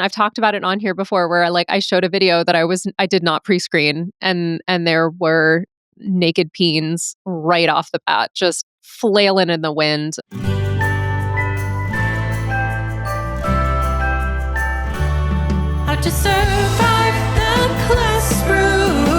I've talked about it on here before where like I showed a video that I did not pre-screen and there were naked peens right off the bat, just flailing in the wind. How to survive the classroom.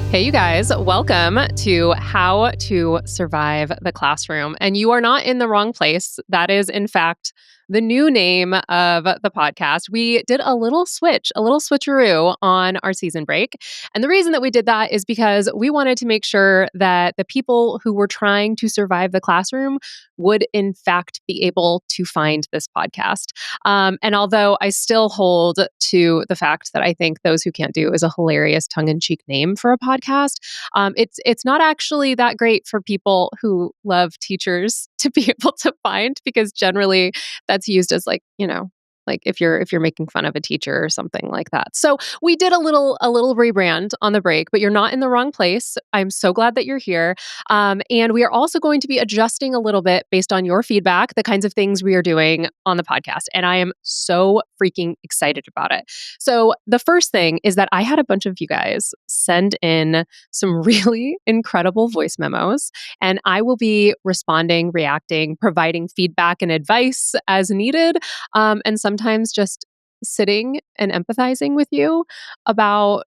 Hey, you guys, welcome to How to Survive the Classroom. And you are not in the wrong place. That is, in fact, the new name of the podcast. We did a little switcheroo on our season break. And the reason that we did that is because we wanted to make sure that the people who were trying to survive the classroom would, in fact, be able to find this podcast. And although I still hold to the fact that I think Those Who Can't Do is a hilarious tongue-in-cheek name for a podcast, it's not actually that great for people who love teachers to be able to find, because generally that's used as like, like if you're making fun of a teacher or something like that. So we did a little rebrand on the break, but you're not in the wrong place. I'm so glad that you're here. And we are also going to be adjusting a little bit based on your feedback, the kinds of things we are doing on the podcast. And I am so freaking excited about it. So the first thing is that I had a bunch of you guys send in some really incredible voice memos, and I will be responding, reacting, providing feedback and advice as needed, and sometimes just sitting and empathizing with you about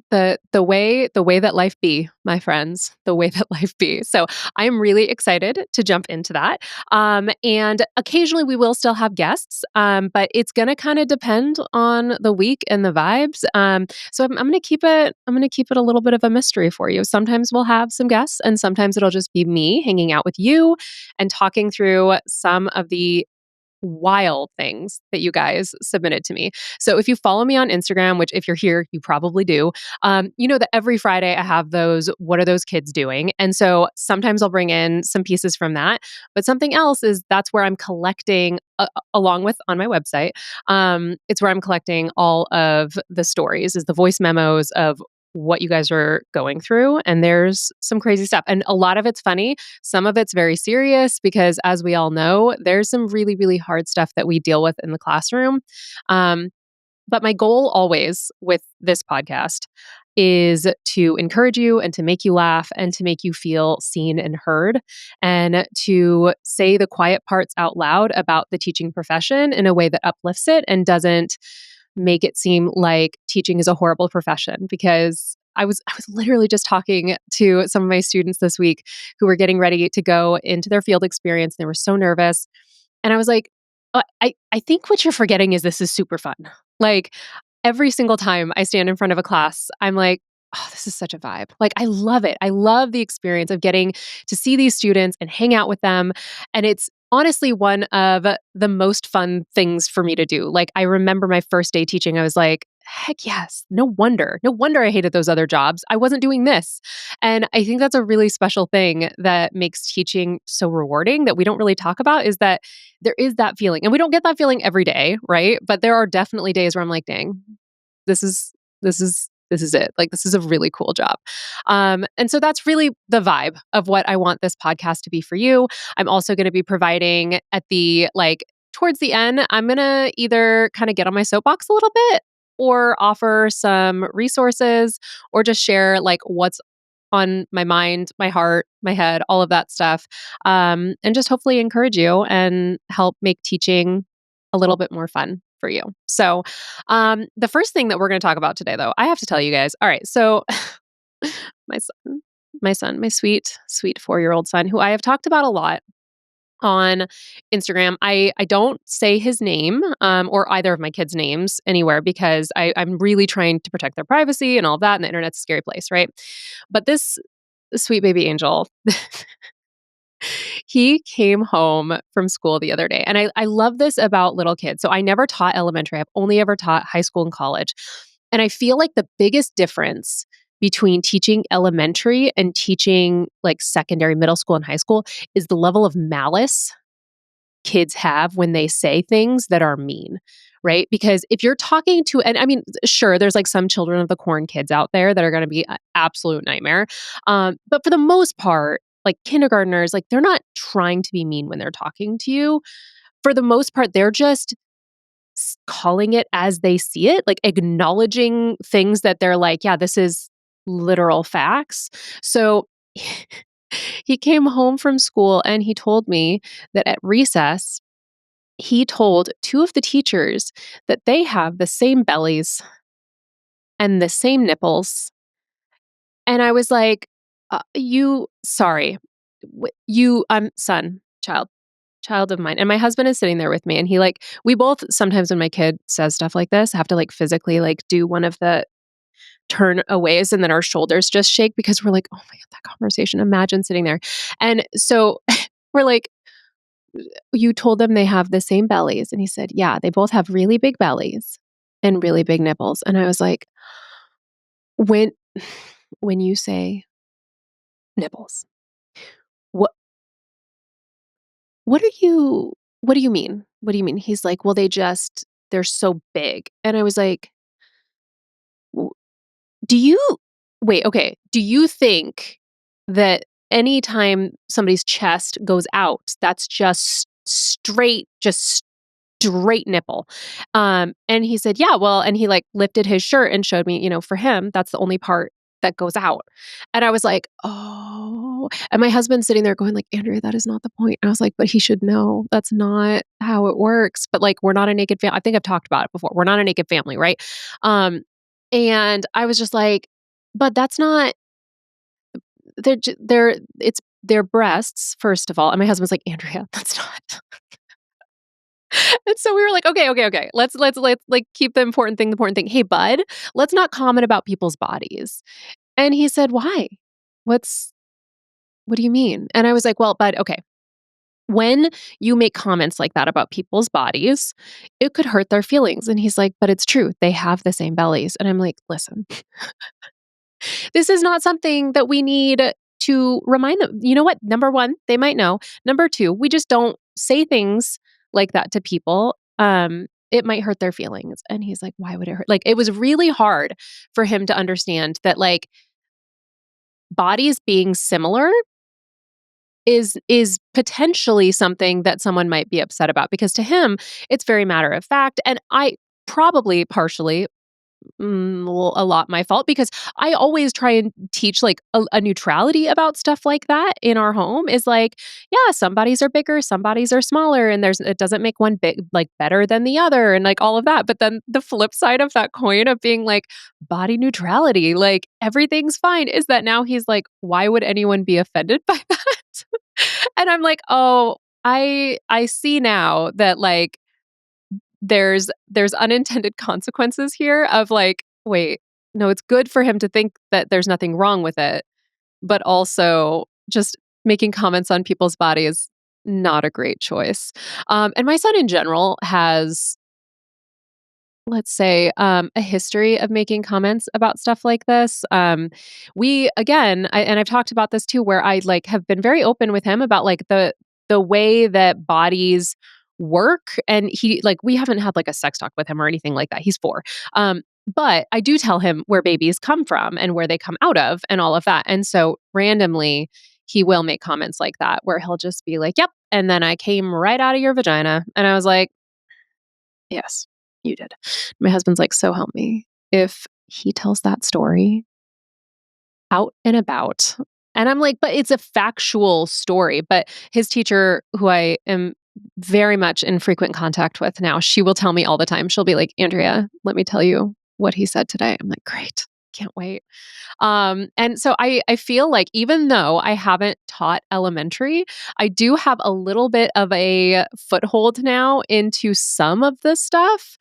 the way that life be, my friends, the way that life be. So I'm really excited to jump into that. And occasionally we will still have guests, but it's going to kind of depend on the week and the vibes. So I'm going to keep it. I'm going to keep it a little bit of a mystery for you. Sometimes we'll have some guests, and sometimes it'll just be me hanging out with you and talking through some of the wild things that you guys submitted to me. So if you follow me on Instagram, which if you're here, you probably do, you know that every Friday I have those, what are those kids doing? And so sometimes I'll bring in some pieces from that. But something else is that's where I'm collecting, along with on my website, it's where I'm collecting all of the stories, is the voice memos of what you guys are going through. And there's some crazy stuff. And a lot of it's funny. Some of it's very serious because, as we all know, there's some really, really hard stuff that we deal with in the classroom. But my goal always with this podcast is to encourage you and to make you laugh and to make you feel seen and heard, and to say the quiet parts out loud about the teaching profession in a way that uplifts it and doesn't make it seem like teaching is a horrible profession. Because I was literally just talking to some of my students this week who were getting ready to go into their field experience. They were so nervous. And I was like, I think what you're forgetting is this is super fun. Like every single time I stand in front of a class, I'm like, oh, this is such a vibe. Like I love it. I love the experience of getting to see these students and hang out with them. And it's honestly one of the most fun things for me to do. Like I remember my first day teaching, I was like, heck yes, no wonder I hated those other jobs. I wasn't doing this. And I think that's a really special thing that makes teaching so rewarding that we don't really talk about, is that there is that feeling. And we don't get that feeling every day, right? But there are definitely days where I'm like, dang, this is it. Like, this is a really cool job. And so that's really the vibe of what I want this podcast to be for you. I'm also going to be providing at the, towards the end, I'm going to either kind of get on my soapbox a little bit or offer some resources or just share like what's on my mind, my heart, my head, all of that stuff. And just hopefully encourage you and help make teaching a little bit more fun for you. So, the first thing that we're going to talk about today, though, I have to tell you guys. All right, so my son, my sweet, sweet 4-year-old son, who I have talked about a lot on Instagram. I don't say his name, or either of my kids' names anywhere, because I'm really trying to protect their privacy and all of that. And the internet's a scary place, right? But this sweet baby angel, he came home from school the other day. And I love this about little kids. So I never taught elementary. I've only ever taught high school and college. And I feel like the biggest difference between teaching elementary and teaching like secondary, middle school, and high school is the level of malice kids have when they say things that are mean, right? Because if you're talking to, and I mean, sure, there's like some children of the corn kids out there that are going to be an absolute nightmare. But for the most part, like kindergartners, like they're not trying to be mean when they're talking to you. For the most part, they're just calling it as they see it, like acknowledging things that they're like, yeah, this is literal facts. So he came home from school and he told me that at recess, he told two of the teachers that they have the same bellies and the same nipples. And I was like, sorry, son, child of mine. And my husband is sitting there with me and we both sometimes when my kid says stuff like this, have to like physically like do one of the turnaways and then our shoulders just shake because we're like, oh my God, that conversation. Imagine sitting there. And so we're like, you told them they have the same bellies. And he said, yeah, they both have really big bellies and really big nipples. And I was like, when when you say nipples, what what do you mean? What do you mean? He's like, well, they're so big. And I was like, "W- do you wait, okay. Do you think that anytime somebody's chest goes out, that's just straight nipple. And he said, "Yeah, well," and he like lifted his shirt and showed me, for him, that's the only part that goes out. And I was like, "Oh." And my husband's sitting there going like, "Andrea, that is not the point." And I was like, "But he should know that's not how it works." But like, we're not a naked family. I think I've talked about it before. We're not a naked family, right? Um, and I was just like, "But that's not it's their breasts, first of all." And my husband's like, "Andrea, that's not." And so we were like, "Okay, okay, okay. Let's like keep the important thing the important thing. Hey, bud, let's not comment about people's bodies." And he said, "Why? What's what do you mean?" And I was like, "Well, bud, okay. When you make comments like that about people's bodies, it could hurt their feelings." And he's like, "But it's true. They have the same bellies." And I'm like, "Listen, this is not something that we need to remind them. You know what? Number one, they might know. Number two, we just don't say things like that to people. It might hurt their feelings." And he's like, "Why would it hurt?" Like, it was really hard for him to understand that, like, bodies being similar is potentially something that someone might be upset about because to him, it's very matter of fact. And I probably partially well, a lot my fault because I always try and teach like a neutrality about stuff like that in our home is like, yeah, some bodies are bigger, some bodies are smaller, and it doesn't make one big like better than the other and like all of that. But then the flip side of that coin of being like body neutrality, like everything's fine, is that now he's like, why would anyone be offended by that? And I'm like, oh, I see now that like there's unintended consequences here of like, wait, no, it's good for him to think that there's nothing wrong with it, but also just making comments on people's body is not a great choice. And my son in general has, let's say, a history of making comments about stuff like this. We again, and I've talked about this too, where I like have been very open with him about like the way that bodies work, and he like we haven't had like a sex talk with him or anything like that. He's 4. But I do tell him where babies come from and where they come out of and all of that. And so randomly, he will make comments like that where he'll just be like, "Yep," and then I came right out of your vagina, and I was like, yes, you did. My husband's like, "So help me. If he tells that story out and about," and I'm like, "But it's a factual story." But his teacher, who I am very much in frequent contact with now, she will tell me all the time. She'll be like, "Andrea, let me tell you what he said today." I'm like, "Great. Can't wait." And so I feel like even though I haven't taught elementary, I do have a little bit of a foothold now into some of this stuff.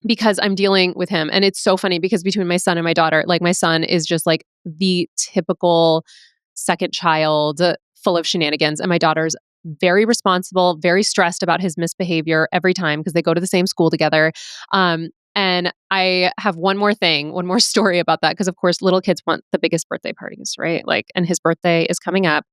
Because I'm dealing with him. And it's so funny because between my son and my daughter, like my son is just like the typical second child, full of shenanigans. And my daughter's very responsible, very stressed about his misbehavior every time because they go to the same school together. And I have one more story about that because, of course, little kids want the biggest birthday parties, right? Like, and his birthday is coming up.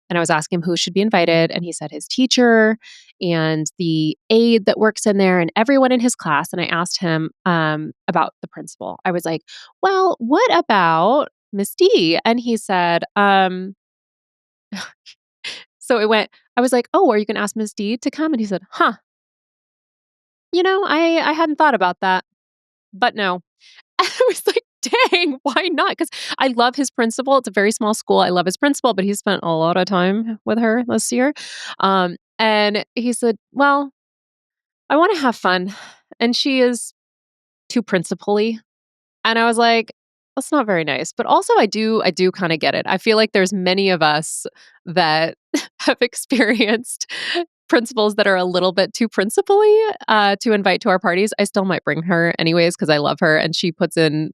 And I was asking him who should be invited. And he said his teacher and the aide that works in there and everyone in his class. And I asked him about the principal. I was like, well, what about Miss D? And he said, so it went, I was like, oh, are you going to ask Miss D to come? And he said, huh. I hadn't thought about that, but no. I was like, dang, why not? Because I love his principal. It's a very small school. I love his principal, but he spent a lot of time with her this year. And he said, well, I want to have fun. And she is too principal-y. And I was like, that's not very nice. But also I do kind of get it. I feel like there's many of us that have experienced principals that are a little bit too principally to invite to our parties. I still might bring her anyways because I love her and she puts in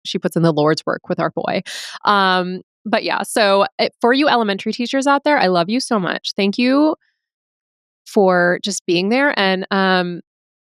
the Lord's work with our boy. But yeah, so for you elementary teachers out there, I love you so much. Thank you for just being there and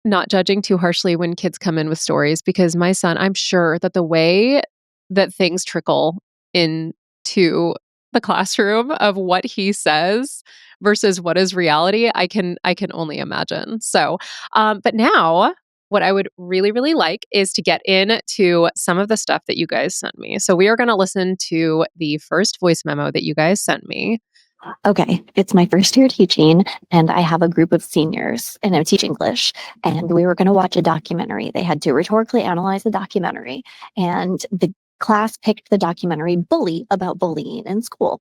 not judging too harshly when kids come in with stories because my son, I'm sure that the way that things trickle into the classroom of what he says versus what is reality, I can only imagine. So, but now what I would really, really like is to get into some of the stuff that you guys sent me. So we are going to listen to the first voice memo that you guys sent me. Okay, it's my first year teaching, and I have a group of seniors, and I'm teaching English. And we were going to watch a documentary. They had to rhetorically analyze the documentary, and the class picked the documentary Bully about bullying in school.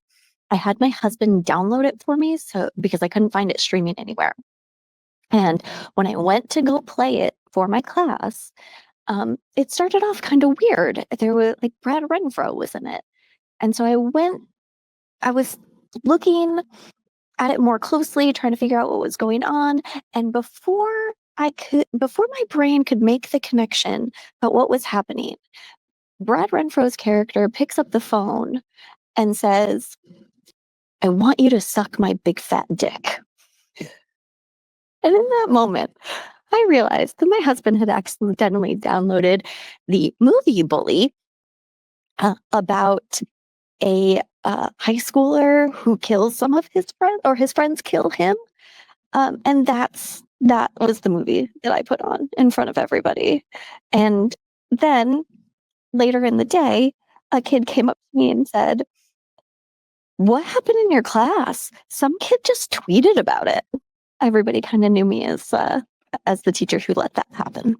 I had my husband download it for me, so because I couldn't find it streaming anywhere. And when I went to go play it for my class, it started off kind of weird. There was like Brad Renfro was in it, and so I was looking at it more closely, trying to figure out what was going on. And before my brain could make the connection about what was happening, Brad Renfro's character picks up the phone and says, I want you to suck my big fat dick. And in that moment, I realized that my husband had accidentally downloaded the movie Bully about a high schooler who kills some of his friends or his friends kill him. And that was the movie that I put on in front of everybody. And then later in the day, a kid came up to me and said, what happened in your class? Some kid just tweeted about it. Everybody kind of knew me as the teacher who let that happen.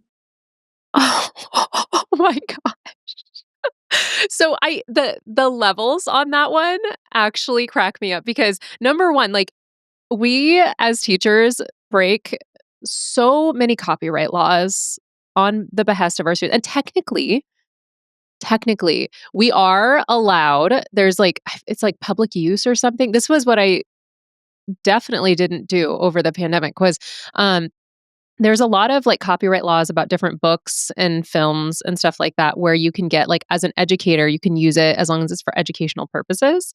Oh, oh my god. So the levels on that one actually crack me up because number one, like we as teachers break so many copyright laws on the behest of our students. And technically, we are allowed, there's like it's like public use or something. This was what I definitely didn't do over the pandemic was there's a lot of like copyright laws about different books and films and stuff like that, where you can get like as an educator, you can use it as long as it's for educational purposes.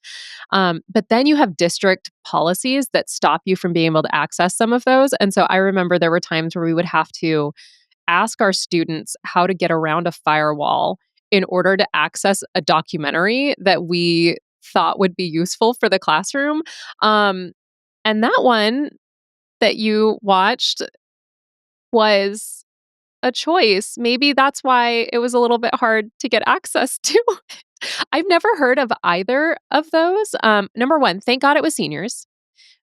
But then you have district policies that stop you from being able to access some of those. And so I remember there were times where we would have to ask our students how to get around a firewall in order to access a documentary that we thought would be useful for the classroom. And that one that you watched was a choice. Maybe that's why it was a little bit hard to get access to. I've never heard of either of those. Number one, thank God it was seniors,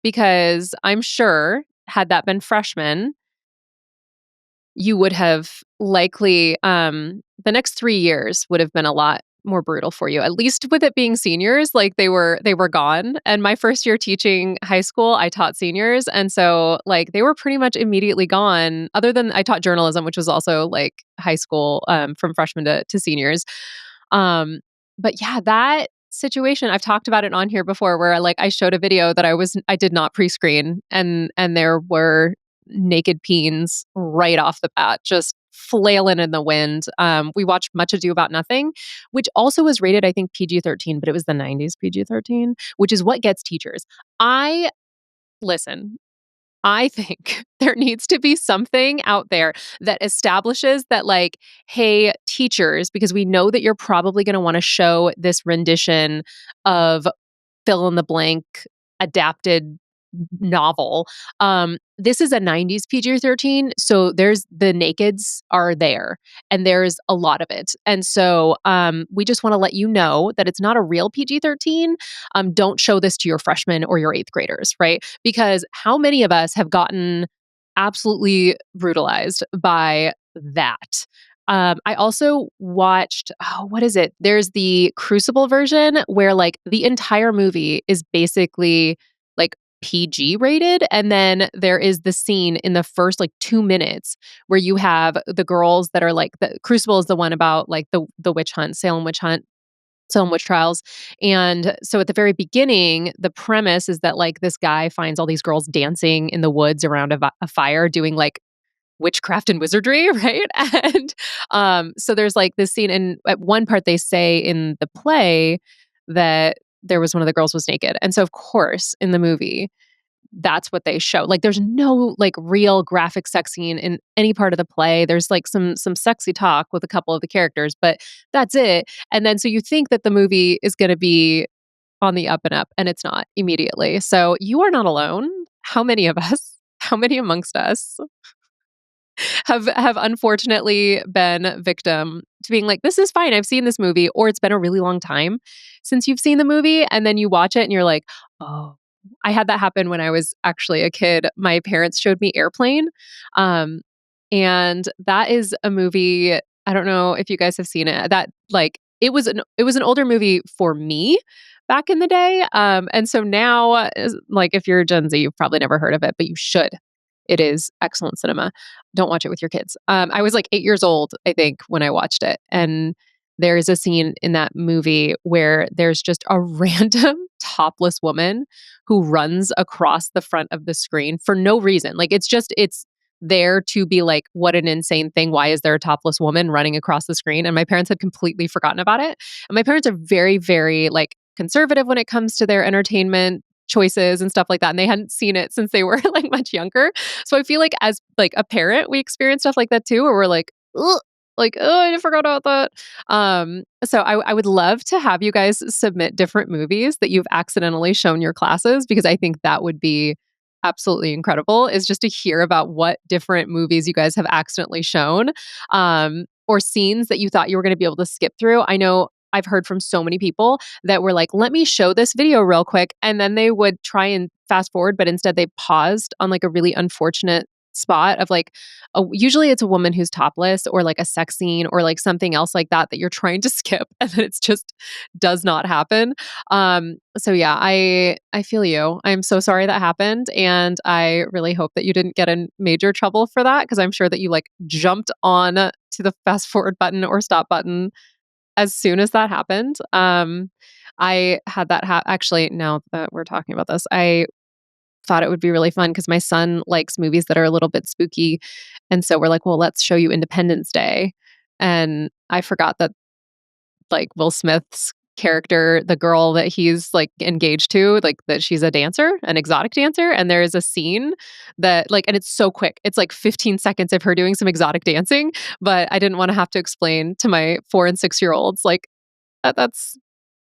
because I'm sure had that been freshmen, you would have likely the next 3 years would have been a lot more brutal for you. At least with it being seniors, like they were gone. And my first year teaching high school, I taught seniors, and so like they were pretty much immediately gone. Other than I taught journalism, which was also like high school from freshmen to seniors. Um, but yeah, that situation I've talked about it on here before, where like I showed a video that I did not pre-screen, and there were naked peens right off the bat, just flailing in the wind. We watched Much Ado About Nothing, which also was rated, I think, PG-13, but it was the 90s PG-13, which is what gets teachers. Listen, I think there needs to be something out there that establishes that, like, hey, teachers, because we know that you're probably going to want to show this rendition of fill in the blank adapted novel. This is a 90s PG-13, so there's the nakeds are there and there's a lot of it. And so we just want to let you know that it's not a real PG-13. Don't show this to your freshmen or your 8th graders, right? Because how many of us have gotten absolutely brutalized by that. I also watched, oh, what is it? There's the Crucible version where like the entire movie is basically like PG rated. And then there is the scene in the first like 2 minutes where you have the girls that are like the Crucible is the one about like the witch hunt, Salem witch trials. And so at the very beginning, the premise is that like this guy finds all these girls dancing in the woods around a fire doing like witchcraft and wizardry, right? And so there's like this scene, and at one part they say in the play that there was one of the girls was naked. And so of course in the movie that's what they show. Like there's no like real graphic sex scene in any part of the play. There's like some sexy talk with a couple of the characters, but that's it. And then so you think that the movie is going to be on the up and up, and it's not immediately. So you are not alone. How many of us, how many amongst us have unfortunately been victim to being like, this is fine, I've seen this movie, or it's been a really long time since you've seen the movie, and then you watch it and you're like, oh. I had that happen when I was actually a kid. My parents showed me Airplane. Um, and that is a movie, I don't know if you guys have seen it. That like it was an older movie for me back in the day. And so now like if you're Gen Z, you've probably never heard of it, but you should. It is excellent cinema. Don't watch it with your kids. I was like 8 years old, I think, when I watched it. And there is a scene in that movie where there's just a random topless woman who runs across the front of the screen for no reason. Like it's there to be like, what an insane thing. Why is there a topless woman running across the screen? And my parents had completely forgotten about it. And my parents are very, very like conservative when it comes to their entertainment choices and stuff like that. And they hadn't seen it since they were like much younger. So I feel like as like a parent, we experience stuff like that too, where we're like, ugh, like, oh, I forgot about that. So I would love to have you guys submit different movies that you've accidentally shown your classes, because I think that would be absolutely incredible, is just to hear about what different movies you guys have accidentally shown, or scenes that you thought you were going to be able to skip through. I know I've heard from so many people that were like, let me show this video real quick. And then they would try and fast forward, but instead they paused on like a really unfortunate spot of like, usually it's a woman who's topless or like a sex scene or like something else like that you're trying to skip, and then it's just does not happen. So yeah, I feel you. I'm so sorry that happened, and I really hope that you didn't get in major trouble for that, because I'm sure that you like jumped on to the fast forward button or stop button as soon as that happened. I had that actually, now that we're talking about this, I thought it would be really fun because my son likes movies that are a little bit spooky. And so we're like, well, let's show you Independence Day. And I forgot that like Will Smith's character, the girl that he's like engaged to, like that she's a dancer, an exotic dancer. And there is a scene that like, and it's so quick. It's like 15 seconds of her doing some exotic dancing. But I didn't want to have to explain to my 4 and 6 year olds, like, that's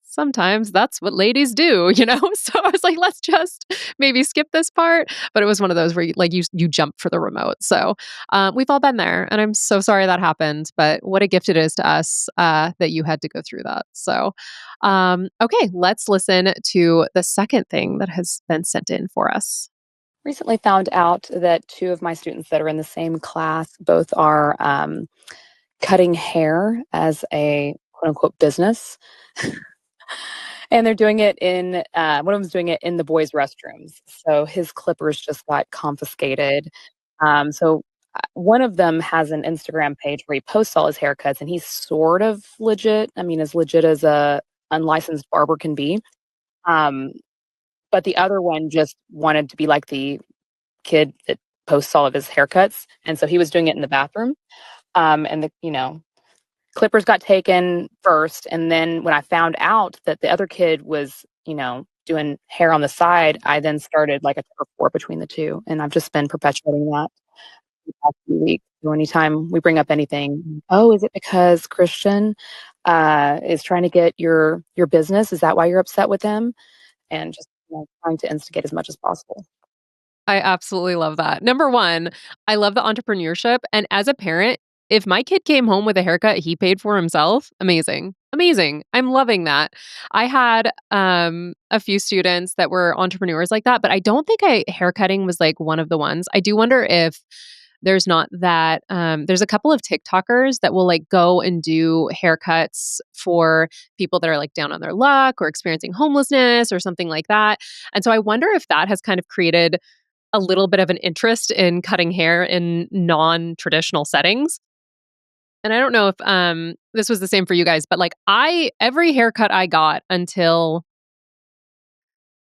sometimes that's what ladies do, you know? So I was like, let's just maybe skip this part. But it was one of those where you jump for the remote. So we've all been there. And I'm so sorry that happened. But what a gift it is to us that you had to go through that. So, okay, let's listen to the second thing that has been sent in for us. Recently found out that two of my students that are in the same class both are cutting hair as a quote unquote business. And they're doing it in, one of them's doing it in the boys' restrooms. So his clippers just got confiscated. One of them has an Instagram page where he posts all his haircuts, and he's sort of legit. I mean, as legit as a unlicensed barber can be. Um, but the other one just wanted to be like the kid that posts all of his haircuts, and so he was doing it in the bathroom. And the clippers got taken first, and then when I found out that the other kid was, doing hair on the side, I then started like a turf war between the two, and I've just been perpetuating that the past few weeks. So anytime we bring up anything, oh, is it because Christian is trying to get your business? Is that why you're upset with him? And just trying to instigate as much as possible. I absolutely love that. Number one, I love the entrepreneurship. And as a parent, if my kid came home with a haircut he paid for himself, amazing. Amazing. I'm loving that. I had a few students that were entrepreneurs like that, but I don't think haircutting was like one of the ones. I do wonder if there's not that there's a couple of TikTokers that will like go and do haircuts for people that are like down on their luck or experiencing homelessness or something like that. And so I wonder if that has kind of created a little bit of an interest in cutting hair in non-traditional settings. And I don't know if this was the same for you guys, but like every haircut I got until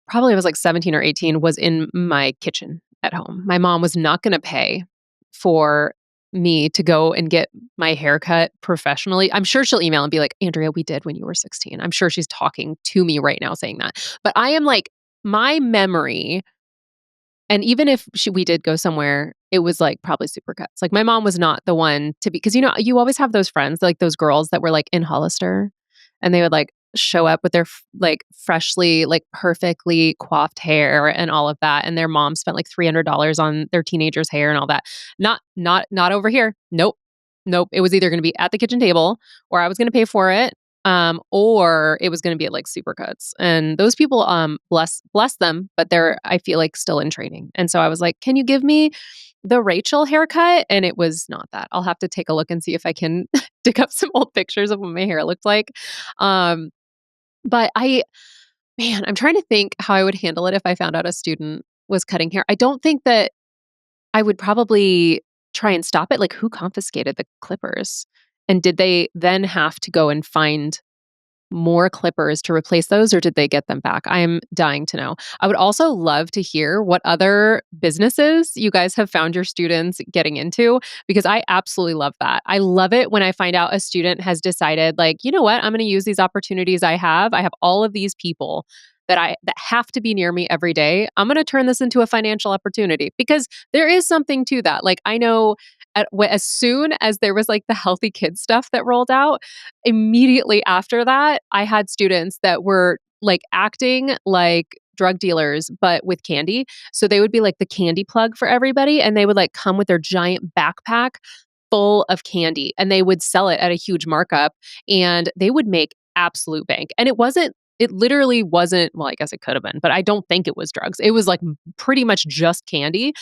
probably I was like 17 or 18 was in my kitchen at home. My mom was not going to pay for me to go and get my haircut professionally. I'm sure she'll email and be like, "Andrea, we did when you were 16." I'm sure she's talking to me right now saying that. But I am like my memory, and even if we did go somewhere, it was like probably Supercuts. Like my mom was not the one to be, because you always have those friends, like those girls that were like in Hollister, and they would like show up with their like freshly, like perfectly coiffed hair and all of that, and their mom spent like $300 on their teenager's hair and all that. Not over here. Nope, nope. It was either going to be at the kitchen table, or I was going to pay for it, or it was going to be at like Supercuts. And those people, bless them, but they're, I feel like, still in training. And so I was like, "Can you give me the Rachel haircut?" And it was not that. I'll have to take a look and see if I can dig up some old pictures of what my hair looked like. Um, but man, I'm trying to think how I would handle it if I found out a student was cutting hair. I don't think that I would probably try and stop it. Like, who confiscated the clippers? And did they then have to go and find more clippers to replace those, or did they get them back? I'm dying to know. I would also love to hear what other businesses you guys have found your students getting into, because I absolutely love that. I love it when I find out a student has decided, like, you know what, I'm going to use these opportunities I have. I have all of these people that have to be near me every day. I'm going to turn this into a financial opportunity, because there is something to that. Like I know as soon as there was like the healthy kids stuff that rolled out, immediately after that, I had students that were like acting like drug dealers, but with candy. So they would be like the candy plug for everybody, and they would like come with their giant backpack full of candy, and they would sell it at a huge markup, and they would make absolute bank. And it literally wasn't, well, I guess it could have been, but I don't think it was drugs. It was like pretty much just candy.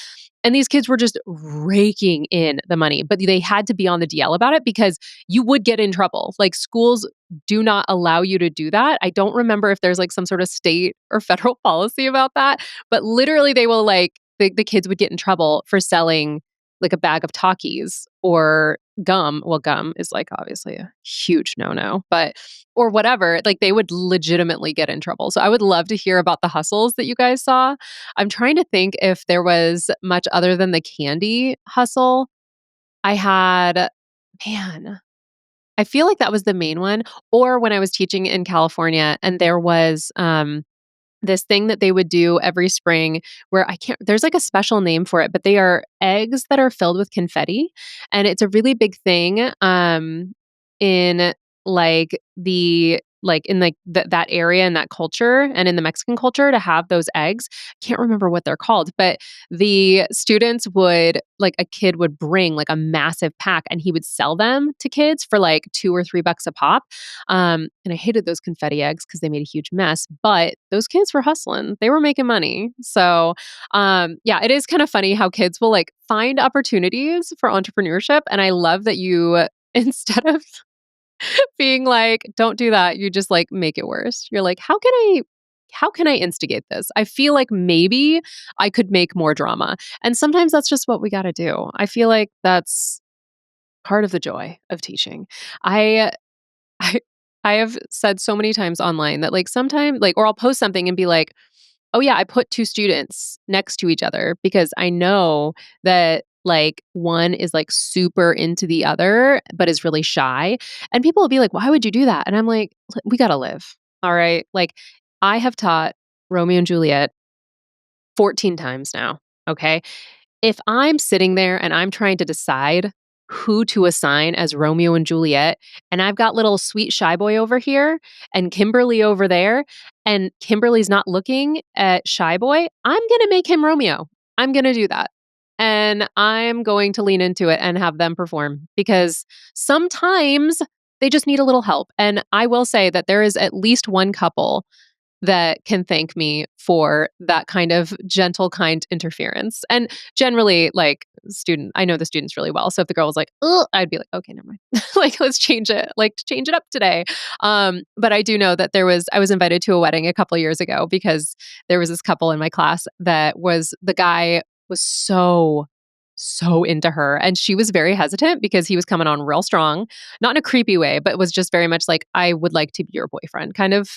And these kids were just raking in the money, but they had to be on the DL about it, because you would get in trouble. Like schools do not allow you to do that. I don't remember if there's like some sort of state or federal policy about that, but literally they will like, the kids would get in trouble for selling like a bag of Takis or gum. Well, gum is like obviously a huge no-no, but or whatever, like they would legitimately get in trouble. So I would love to hear about the hustles that you guys saw. I'm trying to think if there was much other than the candy hustle. I had, man, I feel like that was the main one. Or when I was teaching in California, and there was this thing that they would do every spring, where I can't, there's like a special name for it, but they are eggs that are filled with confetti. And it's a really big thing in like in like that area and that culture, and in the Mexican culture, to have those eggs. Can't remember what they're called, but the students would, like, a kid would bring like a massive pack, and he would sell them to kids for like $2 or $3 a pop. And I hated those confetti eggs because they made a huge mess, but those kids were hustling. They were making money. So yeah, it is kind of funny how kids will like find opportunities for entrepreneurship. And I love that you, instead of being like, "Don't do that," you just like make it worse. You're like, how can I instigate this? I feel like maybe I could make more drama. And sometimes that's just what we got to do. I feel like that's part of the joy of teaching. I I I have said so many times online that like sometimes, like, or I'll post something and be like, "Oh yeah, I put two students next to each other because I know that like one is like super into the other but is really shy." And people will be like, "Why would you do that?" And I'm like, We got to live." All right? Like I have taught Romeo and Juliet 14 times now, okay? If I'm sitting there and I'm trying to decide who to assign as Romeo and Juliet, and I've got little sweet shy boy over here and Kimberly over there, and Kimberly's not looking at shy boy, I'm going to make him Romeo. I'm going to do that. And I'm going to lean into it and have them perform, because sometimes They just need a little help. And I will say that there is at least one couple that can thank me for that kind of gentle, kind interference. And generally, like I know the students really well. So if the girl was like, "Ugh," I'd be like, okay, never mind. Like, let's change it. Like, change it up today. But I do know that I was invited to a wedding a couple years ago because there was this couple in my class the guy was so into her. And she was very hesitant because he was coming on real strong, not in a creepy way, but was just very much like, I would like to be your boyfriend, kind of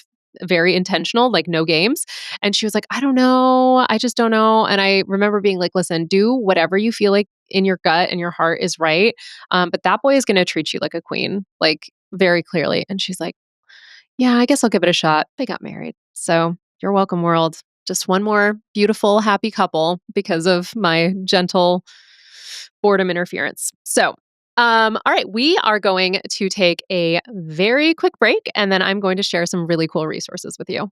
very intentional, like no games. And she was like, I don't know. I just don't know. And I remember being like, listen, do whatever you feel like in your gut and your heart is right. But that boy is going to treat you like a queen, like very clearly. And she's like, yeah, I guess I'll give it a shot. They got married. So you're welcome, world. Just one more beautiful, happy couple because of my gentle boredom interference. So, all right, we are going to take a very quick break and then I'm going to share some really cool resources with you.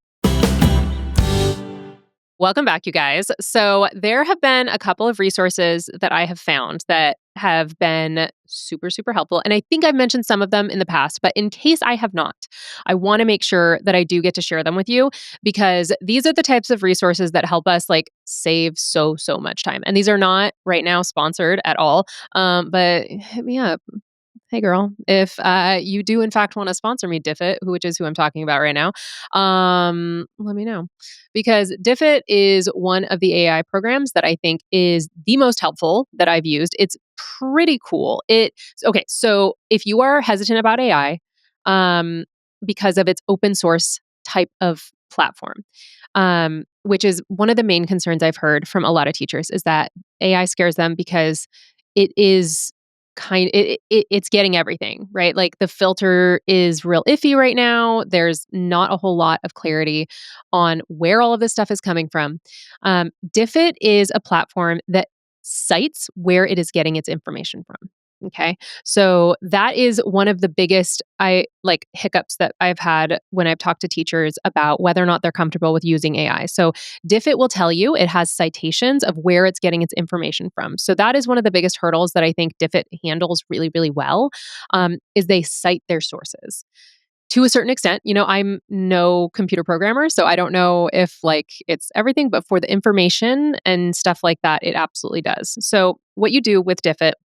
Welcome back, you guys. So, there have been a couple of resources that I have found that have been super, super helpful. And I think I've mentioned some of them in the past, but in case I have not, I want to make sure that I do get to share them with you because these are the types of resources that help us like save so much time. And these are not right now sponsored at all. But hit me up. Hey girl, if you do in fact want to sponsor me, Diffit, which is who I'm talking about right now, let me know. Because Diffit is one of the AI programs that I think is the most helpful that I've used. It's pretty cool. Okay, so if you are hesitant about AI, because of its open source type of platform, which is one of the main concerns I've heard from a lot of teachers, is that AI scares them because it is it's getting everything, right? Like the filter is real iffy right now. There's not a whole lot of clarity on where all of this stuff is coming from. Diffit is a platform that cites where it is getting its information from. Okay. So that is one of the biggest hiccups that I've had when I've talked to teachers about whether or not they're comfortable with using AI. So Diffit will tell you it has citations of where it's getting its information from. So that is one of the biggest hurdles that I think Diffit handles really, really well, is they cite their sources. To a certain extent, I'm no computer programmer, so I don't know if like it's everything, but for the information and stuff like that, it absolutely does. So what you do with Diffit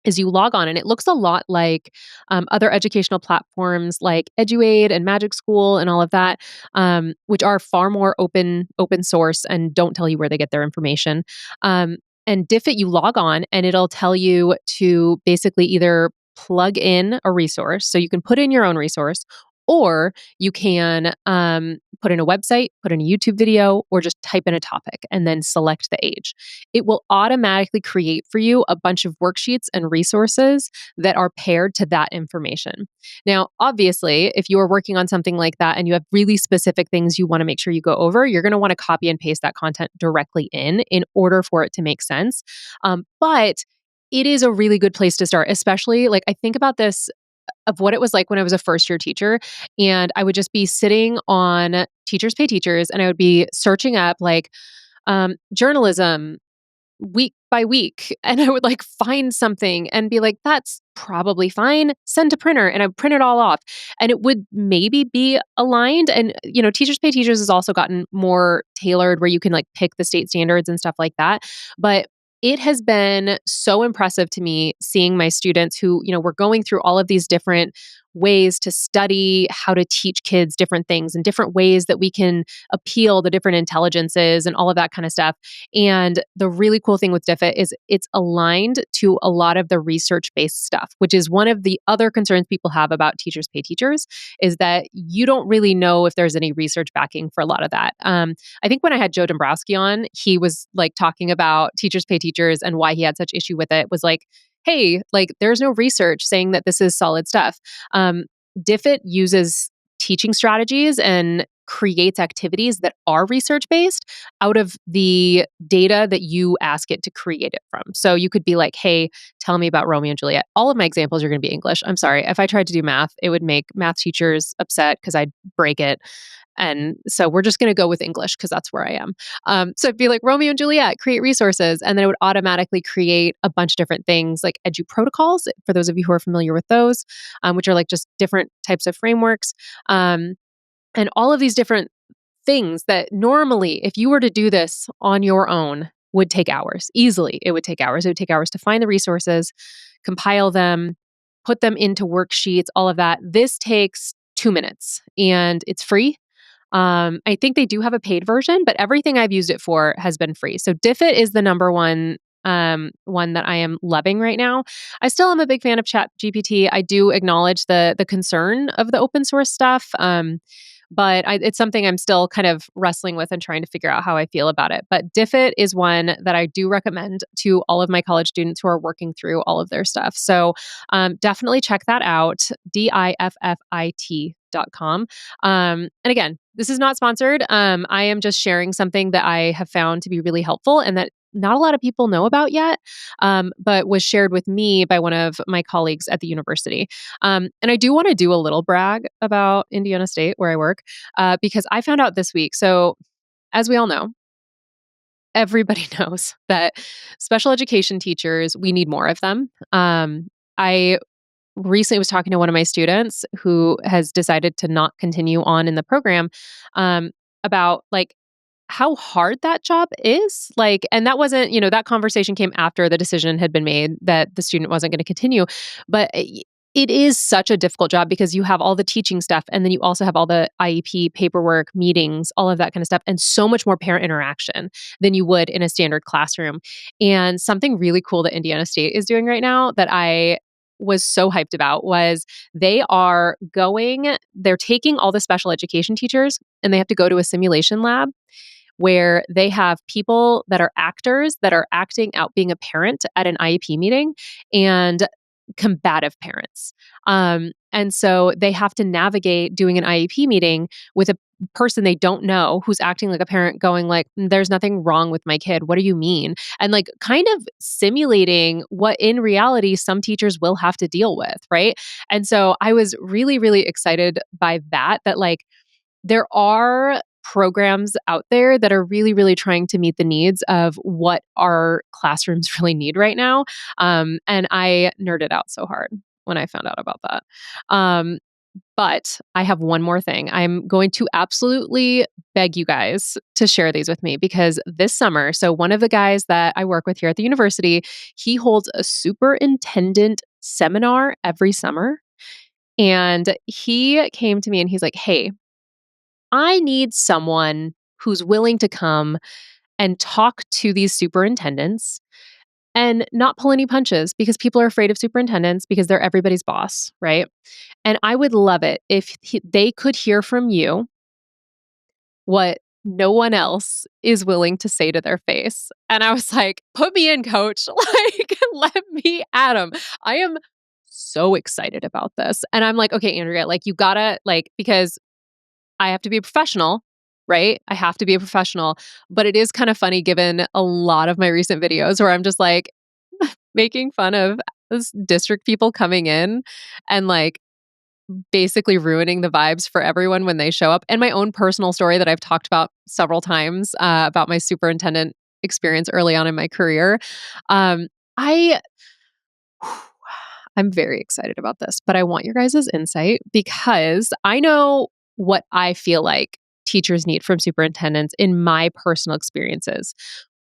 is you log on and it looks a lot like other educational platforms like Eduaid and Magic School and all of that, which are far more open source and don't tell you where they get their information. And Diffit, you log on and it'll tell you to basically either plug in a resource, so you can put in your own resource, or you can put in a website, put in a YouTube video, or just type in a topic and then select the age. It will automatically create for you a bunch of worksheets and resources that are paired to that information. Now, obviously, if you are working on something like that and you have really specific things you want to make sure you go over, you're going to want to copy and paste that content directly in order for it to make sense. But it is a really good place to start, especially like I think about this of what it was like when I was a first year teacher. And I would just be sitting on Teachers Pay Teachers and I would be searching up like journalism week by week. And I would like find something and be like, that's probably fine. Send to printer. And I would print it all off. And it would maybe be aligned. And, Teachers Pay Teachers has also gotten more tailored where you can like pick the state standards and stuff like that. But it has been so impressive to me seeing my students who, were going through all of these different ways to study how to teach kids different things and different ways that we can appeal the different intelligences and all of that kind of stuff. And the really cool thing with Diffit is it's aligned to a lot of the research-based stuff, which is one of the other concerns people have about Teachers Pay Teachers, is that you don't really know if there's any research backing for a lot of that. I think when I had Joe Dombrowski on, he was like talking about Teachers Pay Teachers and why he had such issue with it, was like, hey, like there's no research saying that this is solid stuff. Diffit uses teaching strategies and creates activities that are research-based out of the data that you ask it to create it from. So you could be like, hey, tell me about Romeo and Juliet. All of my examples are going to be English. I'm sorry. If I tried to do math, it would make math teachers upset because I'd break it. And so we're just going to go with English because that's where I am. So it'd be like Romeo and Juliet, create resources. And then it would automatically create a bunch of different things like edu protocols, for those of you who are familiar with those, which are like just different types of frameworks. And all of these different things that normally, if you were to do this on your own, would take hours. Easily, it would take hours. It would take hours to find the resources, compile them, put them into worksheets, all of that. This takes 2 minutes and it's free. I think they do have a paid version, but everything I've used it for has been free. So Diffit is the number one one that I am loving right now. I still am a big fan of Chat GPT. I do acknowledge the concern of the open source stuff. But it's something I'm still kind of wrestling with and trying to figure out how I feel about it. But Diffit is one that I do recommend to all of my college students who are working through all of their stuff. So definitely check that out, Diffit.com. And again, this is not sponsored. I am just sharing something that I have found to be really helpful and that not a lot of people know about yet, but was shared with me by one of my colleagues at the university. And I do want to do a little brag about Indiana State, where I work, because I found out this week. So, as we all know, everybody knows that special education teachers, we need more of them. I recently was talking to one of my students who has decided to not continue on in the program, about like how hard that job is. Like, and that wasn't, that conversation came after the decision had been made that the student wasn't going to continue. But it is such a difficult job because you have all the teaching stuff and then you also have all the IEP paperwork, meetings, all of that kind of stuff, and so much more parent interaction than you would in a standard classroom. And something really cool that Indiana State is doing right now that I was so hyped about was they're taking all the special education teachers and they have to go to a simulation lab where they have people that are actors that are acting out being a parent at an IEP meeting and combative parents. And so they have to navigate doing an IEP meeting with a person they don't know who's acting like a parent going like, there's nothing wrong with my kid. What do you mean? And like kind of simulating what in reality some teachers will have to deal with, right? And so I was really, really excited by that like there are programs out there that are really, really trying to meet the needs of what our classrooms really need right now. And I nerded out so hard when I found out about that. But I have one more thing. I'm going to absolutely beg you guys to share these with me because this summer, so one of the guys that I work with here at the university, he holds a superintendent seminar every summer. And he came to me and he's like, hey, I need someone who's willing to come and talk to these superintendents and not pull any punches because people are afraid of superintendents because they're everybody's boss, right? And I would love it if they could hear from you what no one else is willing to say to their face. And I was like, put me in, coach. Like, let me at him. I am so excited about this. And I'm like, okay, Andrea, like, you gotta, like, because I have to be a professional, right? I have to be a professional. But it is kind of funny given a lot of my recent videos where I'm just like making fun of this district people coming in and like basically ruining the vibes for everyone when they show up. And my own personal story that I've talked about several times about my superintendent experience early on in my career. I I'm very excited about this, but I want your guys' insight because I know what I feel like teachers need from superintendents in my personal experiences.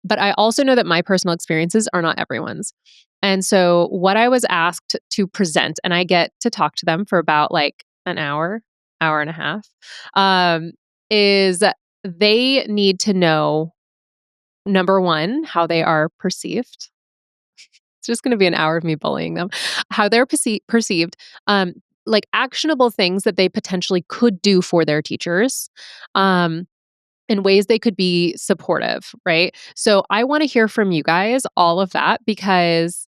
But I also know that my personal experiences are not everyone's. And so, what I was asked to present, and I get to talk to them for about like an hour and a half, is they need to know number one, how they are perceived. It's just going to be an hour of me bullying them, how they're perceived, like actionable things that they potentially could do for their teachers. In ways they could be supportive, right? So I want to hear from you guys all of that because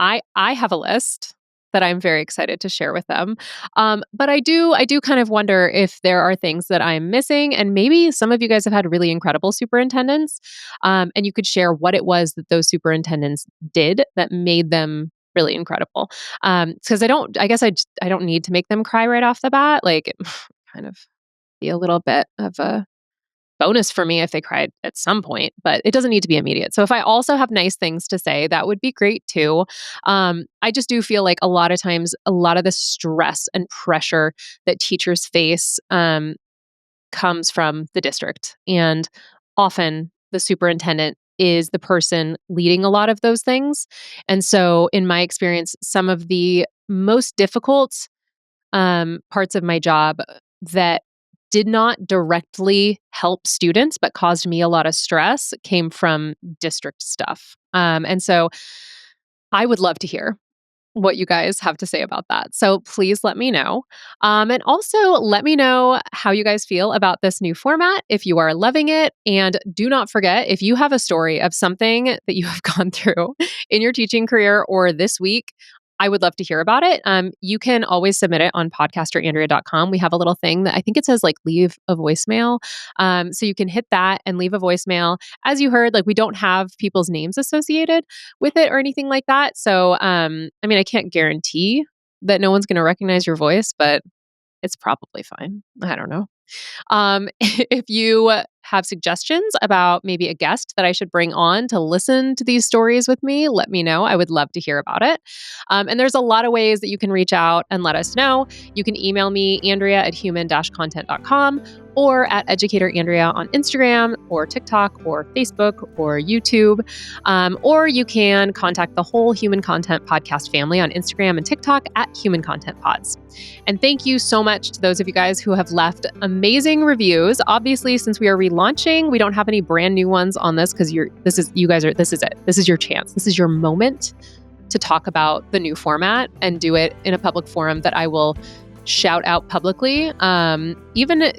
I have a list that I'm very excited to share with them. But I do kind of wonder if there are things that I'm missing, and maybe some of you guys have had really incredible superintendents, and you could share what it was that those superintendents did that made them really incredible. Because I guess I don't need to make them cry right off the bat. Like, it kind of be a little bit of a bonus for me if they cried at some point, but it doesn't need to be immediate. So if I also have nice things to say, that would be great too. I just do feel like a lot of times, a lot of the stress and pressure that teachers face comes from the district. And often the superintendent is the person leading a lot of those things. And so in my experience, some of the most difficult parts of my job that did not directly help students, but caused me a lot of stress came from district stuff. And so I would love to hear what you guys have to say about that. So please let me know. And also let me know how you guys feel about this new format, if you are loving it. And do not forget, if you have a story of something that you have gone through in your teaching career or this week, I would love to hear about it. You can always submit it on podcasterandrea.com. We have a little thing that I think it says like leave a voicemail. So you can hit that and leave a voicemail. As you heard, like we don't have people's names associated with it or anything like that. So, I mean, I can't guarantee that no one's going to recognize your voice, but it's probably fine. I don't know. If you have suggestions about maybe a guest that I should bring on to listen to these stories with me, let me know. I would love to hear about it. And there's a lot of ways that you can reach out and let us know. You can email me, Andrea@human-content.com, or at Educator Andrea on Instagram or TikTok or Facebook or YouTube. Or you can contact the whole Human Content Podcast family on Instagram and TikTok at Human Content Pods. And thank you so much to those of you guys who have left amazing reviews. Obviously, since we are relaunching, we don't have any brand new ones on this because this is it. This is your chance. This is your moment to talk about the new format and do it in a public forum that I will shout out publicly. Even,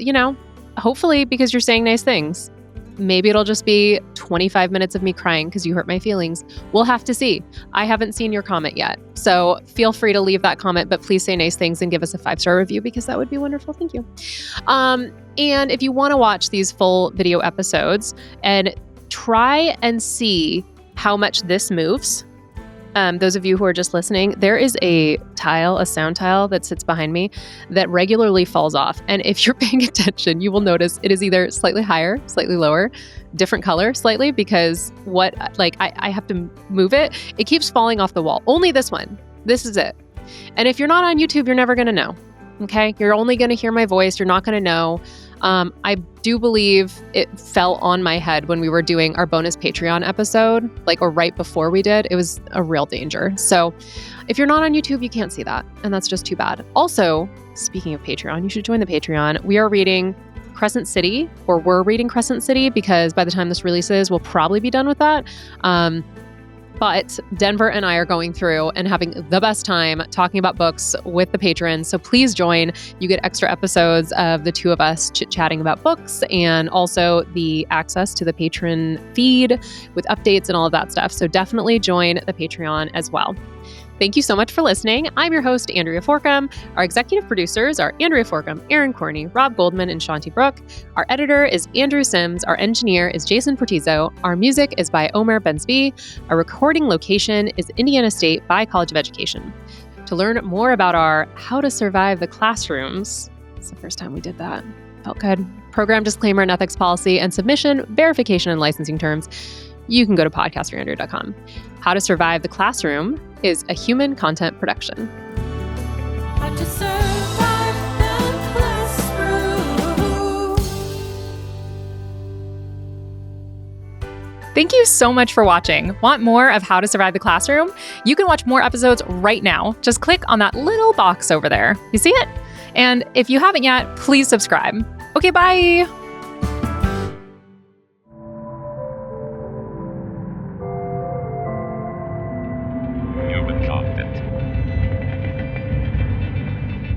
hopefully because you're saying nice things. Maybe it'll just be 25 minutes of me crying because you hurt my feelings. We'll have to see. I haven't seen your comment yet. So feel free to leave that comment, but please say nice things and give us a 5-star review because that would be wonderful. Thank you. And if you want to watch these full video episodes and try and see how much this moves, those of you who are just listening, there is a sound tile that sits behind me that regularly falls off. And if you're paying attention, you will notice it is either slightly higher, slightly lower, different color slightly, because I have to move it. It keeps falling off the wall. Only this one. This is it. And if you're not on YouTube, you're never going to know. Okay? You're only going to hear my voice. You're not going to know. I do believe it fell on my head when we were doing our bonus Patreon episode, or right before we did. It was a real danger. So if you're not on YouTube, you can't see that. And that's just too bad. Also, speaking of Patreon, you should join the Patreon. We are reading Crescent City, or we're reading Crescent City, because by the time this releases, we'll probably be done with that. But Denver and I are going through and having the best time talking about books with the patrons. So please join. You get extra episodes of the two of us chit-chatting about books, and also the access to the patron feed with updates and all of that stuff. So definitely join the Patreon as well. Thank you so much for listening. I'm your host, Andrea Forcum. Our executive producers are Andrea Forcum, Aaron Corney, Rob Goldman, and Shanti Brooke. Our editor is Andrew Sims. Our engineer is Jason Portizo. Our music is by Omer Benzvi. Our recording location is Indiana State by College of Education. To learn more about our How to Survive the Classrooms, it's the first time we did that. Felt good. Program disclaimer and ethics policy and submission, verification and licensing terms, you can go to podcasterandrea.com. How to Survive the Classroom is a Human Content production. How to survive the classroom. Thank you so much for watching. Want more of How to Survive the Classroom? You can watch more episodes right now. Just click on that little box over there. You see it? And if you haven't yet, please subscribe. Okay, bye.